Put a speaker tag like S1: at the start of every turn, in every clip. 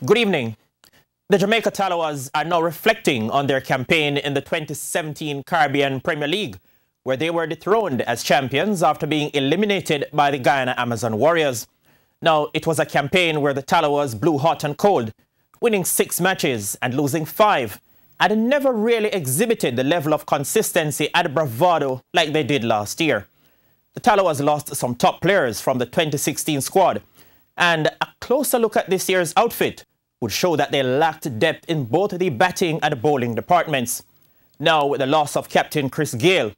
S1: Good evening. The Jamaica Tallawahs are now reflecting on their campaign in the 2017 Caribbean Premier League, where they were dethroned as champions after being eliminated by the Guyana Amazon Warriors. Now, it was a campaign where the Tallawahs blew hot and cold, winning 6 matches and losing 5, and never really exhibited the level of consistency and bravado like they did last year. The Tallawahs lost some top players from the 2016 squad, and a closer look at this year's outfit would show that they lacked depth in both the batting and bowling departments. Now, with the loss of captain Chris Gayle,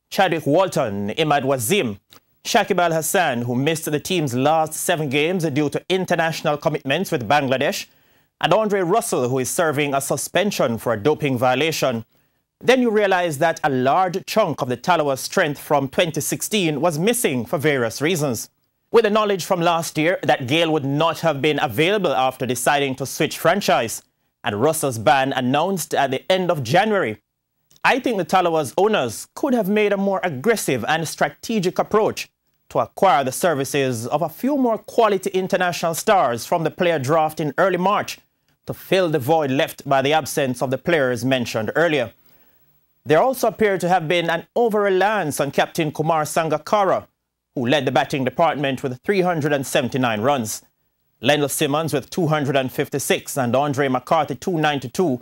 S1: Chadwick Walton, Imad Wazim, Shakib Al Hassan, who missed the team's last 7 games due to international commitments with Bangladesh, and Andre Russell, who is serving a suspension for a doping violation, then you realize that a large chunk of the Tallawahs' strength from 2016 was missing for various reasons. With the knowledge from last year that Gayle would not have been available after deciding to switch franchise, and Russell's ban announced at the end of January, I think the Tallawahs owners could have made a more aggressive and strategic approach to acquire the services of a few more quality international stars from the player draft in early March to fill the void left by the absence of the players mentioned earlier. There also appeared to have been an over-reliance on captain Kumar Sangakkara, who led the batting department with 379 runs. Lendl Simmons with 256 and Andre McCarthy 292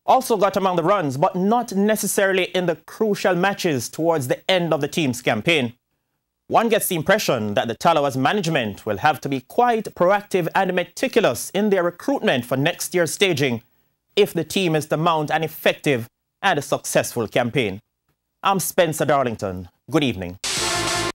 S1: also got among the runs, but not necessarily in the crucial matches towards the end of the team's campaign. One gets the impression that the Tallawahs management will have to be quite proactive and meticulous in their recruitment for next year's staging if the team is to mount an effective and a successful campaign. I'm Spencer Darlington. Good evening.